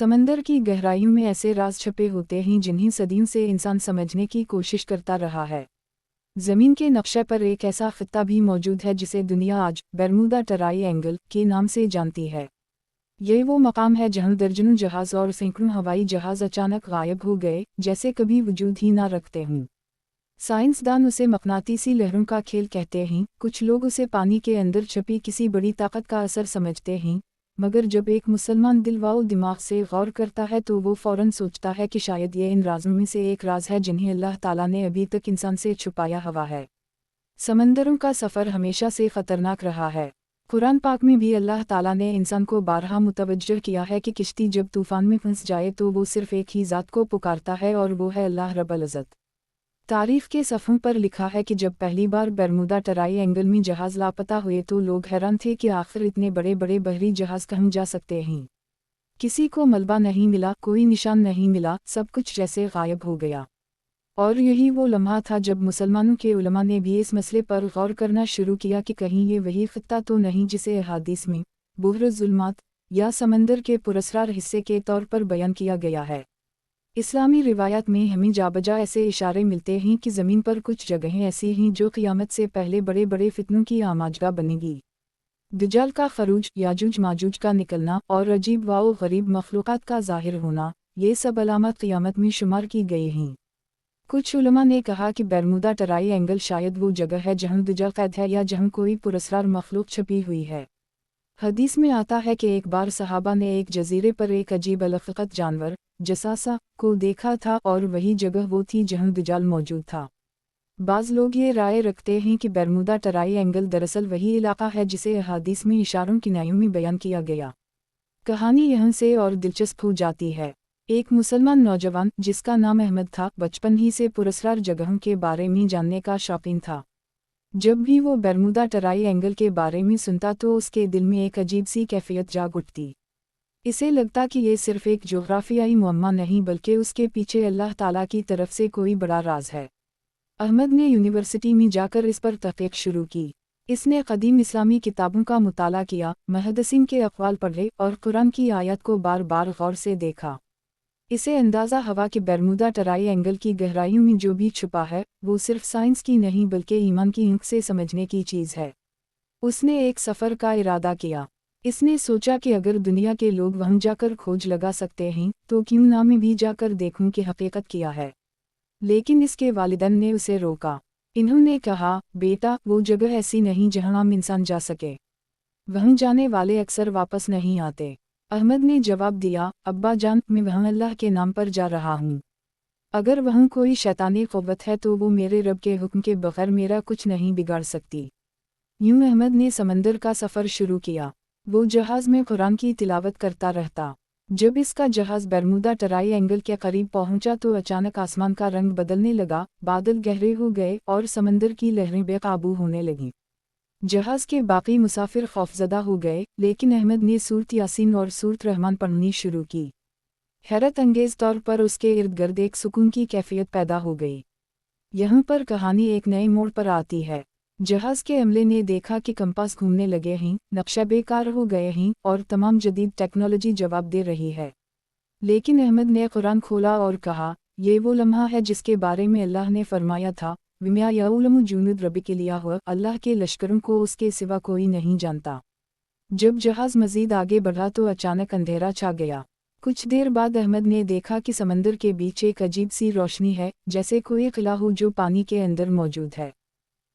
समंदर की गहराइयों में ऐसे राज छपे होते हैं जिन्हें सदियों से इंसान समझने की कोशिश करता रहा है। ज़मीन के नक्शे पर एक ऐसा खित्ता भी मौजूद है जिसे दुनिया आज बरमूदा ट्रायंगल के नाम से जानती है। ये वो मकाम है जहां दर्जनों जहाज़ और सैकड़ों हवाई जहाज़ अचानक गायब हो गए, जैसे कभी वजूद ही ना रखते हों। साइंसदान उसे मकनातीसी लहरों का खेल कहते हैं, कुछ लोग उसे पानी के अंदर छपी किसी बड़ी ताकत का असर समझते हैं, मगर जब एक मुसलमान दिल व दिमाग से गौर करता है तो वो फ़ौरन सोचता है कि शायद ये इन राज़ों में से एक राज है जिन्हें अल्लाह ताला ने अभी तक इंसान से छुपाया हुआ है। समंदरों का सफ़र हमेशा से ख़तरनाक रहा है। कुरान पाक में भी अल्लाह ताला ने इंसान को बारहा मुतवज्जह किया है कि किश्ती जब तूफ़ान में फंस जाए तो वो सिर्फ़ एक ही ज़ात को पुकारता है और वो है अल्लाह रब्बुल इज़्ज़त। तारीफ़ के सफ़ों पर लिखा है कि जब पहली बार बरमूदा ट्रायंगल में जहाज़ लापता हुए तो लोग हैरान थे कि आखिर इतने बड़े बड़े बहरी जहाज़ कहाँ जा सकते हैं। किसी को मलबा नहीं मिला, कोई निशान नहीं मिला, सब कुछ जैसे गायब हो गया। और यही वो लम्हा था जब मुसलमानों के उलमा ने भी इस मसले पर गौर करना शुरू किया कि कहीं ये वही खित्ता तो नहीं जिसे अहादीस में बुहर ज़ुल्मात या समंदर के पुरस्रार हिस्से के तौर पर बयान किया गया है। इस्लामी रिवायत में हमें जाबजा ऐसे इशारे मिलते हैं कि ज़मीन पर कुछ जगहें ऐसी हैं जो क़यामत से पहले बड़े बड़े फितनों की आमाजगा बनेगी। दज्जाल का खरूज, याजूज माजूज का निकलना और अजीब व गरीब मखलूक़ात का ज़ाहिर होना, ये सब अलामत क़यामत में शुमार की गई हैं। कुछ उलमा ने कहा कि बरमूदा ट्रायंगल शायद वो जगह है जहाँ दज्जाल कैद है या जहाँ कोई पुरस्रार मखलूक छपी हुई है। हदीस में आता है कि एक बार सहाबा ने एक जजीरे पर एक अजीब अलफ़क़त जानवर जसासा को देखा था और वही जगह वो थी जहाँ दज्जाल मौजूद था। बाज़ लोग ये राय रखते हैं कि बरमूदा ट्रायंगल दरअसल वही इलाका है जिसे अहादीस में इशारों किनायों में बयान किया गया। कहानी यहाँ से और दिलचस्प हो जाती है। एक मुसलमान नौजवान जिसका नाम अहमद था, बचपन ही से पुरस्रार जगहों के बारे में जानने का शौकीन था। जब भी वो बरमूदा ट्रायंगल के बारे में सुनता तो उसके दिल में एक अजीब सी कैफियत जाग उठती। इसे लगता कि ये सिर्फ एक जोग्राफियाई मुअम्मा नहीं बल्कि उसके पीछे अल्लाह ताला की तरफ से कोई बड़ा राज है। अहमद ने यूनिवर्सिटी में जाकर इस पर तहक़ीक़ शुरू की। इसने क़दीम इस्लामी किताबों का मुताला किया, मुहद्दिसीन के अक़वाल पढ़े और कुरान की आयत को बार बार गौर से देखा। इसे अंदाज़ा हुआ कि बरमूदा ट्रायंगल की गहराइयों में जो भी छुपा है वो सिर्फ साइंस की नहीं बल्कि ईमान की आँख से समझने की चीज़ है। उसने एक सफ़र का इरादा किया। इसने सोचा कि अगर दुनिया के लोग वहाँ जाकर खोज लगा सकते हैं तो क्यों ना मैं भी जाकर देखूं कि हकीकत क्या है। लेकिन इसके वालिदैन ने उसे रोका। इन्होंने कहा, बेटा, वो जगह ऐसी नहीं जहाँ आम इंसान जा सके। वहाँ जाने वाले अक्सर वापस नहीं आते। अहमद ने जवाब दिया, अब्बा जान, मैं वहाँ अल्लाह के नाम पर जा रहा हूँ। अगर वहाँ कोई शैतानी क़ुव्वत है तो वो मेरे रब के हुक्म के बग़ैर मेरा कुछ नहीं बिगाड़ सकती। यूं अहमद ने समंदर का सफ़र शुरू किया। वो जहाज़ में कुरान की तिलावत करता रहता। जब इसका जहाज़ बरमूदा ट्रायंगल के करीब पहुंचा तो अचानक आसमान का रंग बदलने लगा, बादल गहरे हो गए और समंदर की लहरें बेकाबू होने लगीं। जहाज़ के बाकी मुसाफिर खौफज़दा हो गए, लेकिन अहमद ने सूरत यासीन और सूरत रहमान पढ़नी शुरू की। हैरत अंगेज़ तौर पर उसके इर्द गिर्द एक सुकून की कैफियत पैदा हो गई। यहाँ पर कहानी एक नए मोड़ पर आती है। जहाज़ के अमले ने देखा कि कंपास घूमने लगे हैं, नक्शा बेकार हो गए हैं और तमाम जदीद टेक्नोलॉजी जवाब दे रही है। लेकिन अहमद ने कुरान खोला और कहा, ये वो लम्हा है जिसके बारे में अल्लाह ने फरमाया था, विमा यअलमु जुनूद रब्बिक इल्ला हुवा, अल्लाह के लश्करों को उसके सिवा कोई नहीं जानता। जब जहाज़ मज़ीद आगे बढ़ा तो अचानक अंधेरा छा गया। कुछ देर बाद अहमद ने देखा कि समंदर के बीच एक अजीब सी रोशनी है, जैसे कोई किला हो जो पानी के अंदर मौजूद है।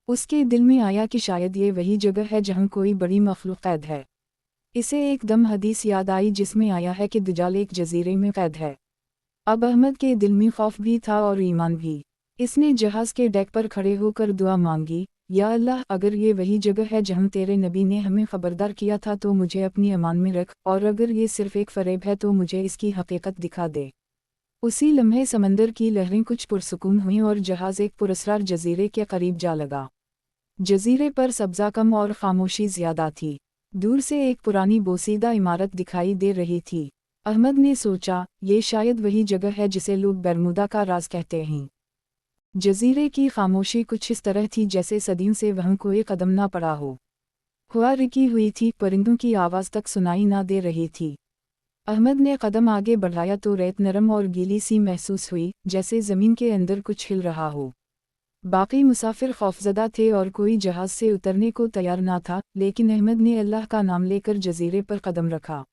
उसके दिल में आया कि शायद ये वही जगह है जहाँ कोई बड़ी मखलूक कैद है। इसे एकदम हदीस याद आई जिसमें आया है कि दज्जाल एक जजीरे में कैद है। अब अहमद के दिल में खौफ भी था और ईमान भी। इसने जहाज़ के डेक पर खड़े होकर दुआ मांगी, या अल्लाह, अगर ये वही जगह है जहाँ तेरे नबी ने हमें खबरदार किया था तो मुझे अपनी अमान में रख, और अगर ये सिर्फ एक फरेब है तो मुझे इसकी हकीकत दिखा दे। उसी लम्हे समंदर की लहरें कुछ पुरसुकून हुईं और जहाज़ एक पुरस्रार जजीरे के करीब जा लगा। जजीरे पर सब्ज़ा कम और खामोशी ज़्यादा थी। दूर से एक पुरानी बोसीदा इमारत दिखाई दे रही थी। अहमद ने सोचा, ये शायद वही जगह है जिसे लोग बरमूदा का राज कहते हैं। जजीरे की खामोशी कुछ इस तरह थी जैसे सदियों से वहाँ कोई कदम ना पड़ा हो। हवा रुकी हुई थी, परिंदों की आवाज़ तक सुनाई ना दे रही थी। अहमद ने कदम आगे बढ़ाया तो रेत नरम और गीली सी महसूस हुई, जैसे ज़मीन के अंदर कुछ हिल रहा हो। बाकी मुसाफिर खौफजदा थे और कोई जहाज़ से उतरने को तैयार ना था, लेकिन अहमद ने अल्लाह का नाम लेकर जजीरे पर कदम रखा।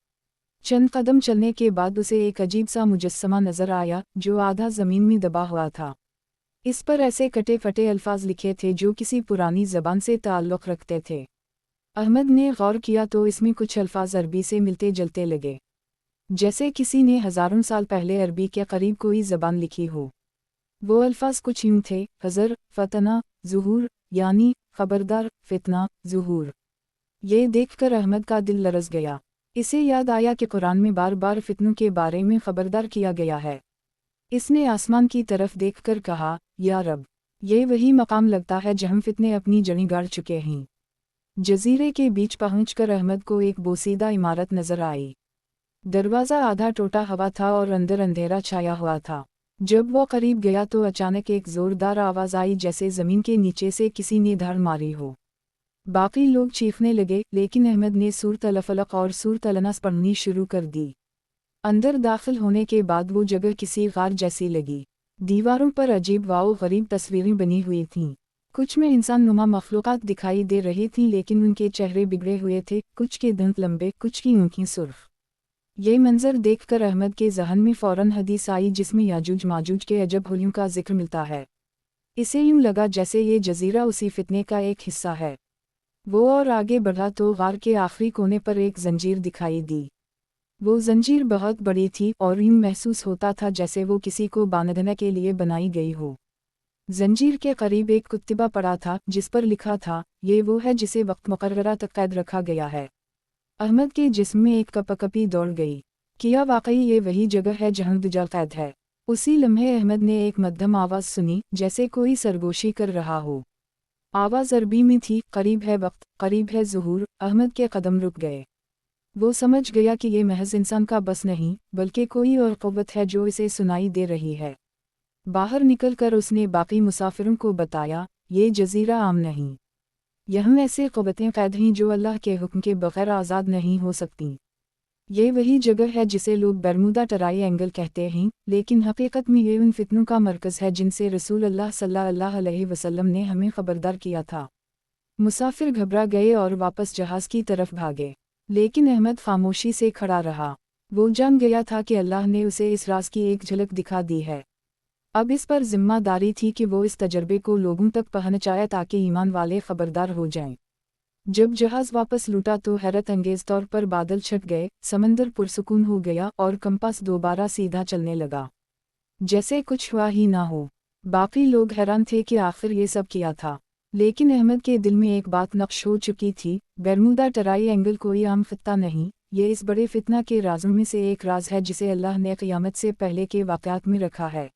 चंद कदम चलने के बाद उसे एक अजीब सा मुजस्समा नजर आया, जो आधा ज़मीन में दबा हुआ था। इस पर ऐसे कटे फटे अल्फाज लिखे थे जो किसी पुरानी ज़बान से ताल्लुक़ रखते थे। अहमद ने गौर किया तो इसमें कुछ अल्फाज अरबी से मिलते जुलते लगे, जैसे किसी ने हज़ारों साल पहले अरबी के करीब कोई ज़बान लिखी हो। वो अल्फाज कुछ यूं थे: हज़र, फतना, ज़ुहूर, यानी खबरदार, फितना, ज़ुहूर। ये देखकर अहमद का दिल लरज़ गया। इसे याद आया कि कुरान में बार बार फितनों के बारे में खबरदार किया गया है। इसने आसमान की तरफ देखकर कहा, या रब, ये वही मकाम लगता है जहाँ फितने अपनी जड़ें गाड़ चुके हैं। जजीरे के बीच पहुंचकर अहमद को एक बोसीदा इमारत नजर आई। दरवाज़ा आधा टूटा हुआ था और अंदर अंधेरा छाया हुआ था। जब वो करीब गया तो अचानक एक ज़ोरदार आवाज़ आई, जैसे ज़मीन के नीचे से किसी ने धाड़ मारी हो। बाकी लोग चीखने लगे, लेकिन अहमद ने सूरत अल-फलक और सूरत अल-नास पढ़नी शुरू कर दी। अंदर दाखिल होने के बाद वो जगह किसी गार जैसी लगी। दीवारों पर अजीब व गरीब तस्वीरें बनी हुई थीं। कुछ में इंसान नुमा मखलूक़ात दिखाई दे रही थीं, लेकिन उनके चेहरे बिगड़े हुए थे, कुछ के दांत लंबे, कुछ की आँखें सुर्ख। ये मंजर देखकर अहमद के ज़हन में फ़ौरन हदीस आई, जिसमें याजूज माजूज के अजब हुलियों का जिक्र मिलता है। इसे यूं लगा जैसे ये जजीरा उसी फितने का एक हिस्सा है। वो और आगे बढ़ा तो गार के आखिरी कोने पर एक जंजीर दिखाई दी। वो जंजीर बहुत बड़ी थी और यूं महसूस होता था जैसे वो किसी को बांधने के लिए बनाई गई हो। जंजीर के करीब एक कुत्तिबा पड़ा था, जिस पर लिखा था, ये वो है जिसे वक्त मुकर्ररा तक कैद रखा गया है। अहमद के जिस्म में एक कपकपी दौड़ गई। क्या वाकई ये वही जगह है जहाँ दुजाल कैद है? उसी लम्हे अहमद ने एक मध्यम आवाज़ सुनी, जैसे कोई सरगोशी कर रहा हो। आवाज़ अरबी में थी, करीब है वक्त, करीब है ज़ुहूर। अहमद के कदम रुक गए। वो समझ गया कि ये महज इंसान का बस नहीं, बल्कि कोई और क़ुव्वत है जो इसे सुनाई दे रही है। बाहर निकलकर उसने बाकी मुसाफिरों को बताया, ये जजीरा आम नहीं। यहाँ ऐसे क़ुव्वतें क़ैद हैं जो अल्लाह के हुक्म के बग़ैर आज़ाद नहीं हो सकती। ये वही जगह है जिसे लोग बरमूदा ट्रायंगल कहते हैं, लेकिन हकीकत में ये उन फितनों का मरकज़ है जिनसे रसूल अल्लाह सल्लल्लाहु अलैहि वसल्लम ने हमें खबरदार किया था। मुसाफिर घबरा गए और वापस जहाज़ की तरफ भागे, लेकिन अहमद खामोशी से खड़ा रहा। वो जान गया था कि अल्लाह ने उसे इस राज की एक झलक दिखा दी है। अब इस पर जिम्मेदारी थी कि वो इस तजर्बे को लोगों तक पहुंचाए ताकि ईमान वाले खबरदार हो जाएं। जब जहाज़ वापस लूटा तो हैरत अंगेज़ तौर पर बादल छट गए, समंदर पुरसुकून हो गया और कंपास दोबारा सीधा चलने लगा, जैसे कुछ हुआ ही ना हो। बाकी लोग हैरान थे कि आखिर ये सब किया था, लेकिन अहमद के दिल में एक बात नक्श हो चुकी थी, बरमूदा ट्रायंगल कोई आम खित्ता नहीं, ये इस बड़े फितना के राज़ों में से एक राज है जिसे अल्लाह ने क़यामत से पहले के वाक़यात में रखा है।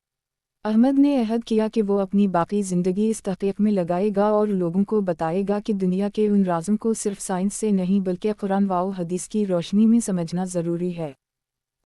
अहमद ने अहद किया कि वो अपनी बाकी ज़िंदगी इस तहक़ीक़ में लगाएगा और लोगों को बताएगा कि दुनिया के उन राज़ों को सिर्फ साइंस से नहीं बल्कि कुरान व हदीस की रोशनी में समझना ज़रूरी है।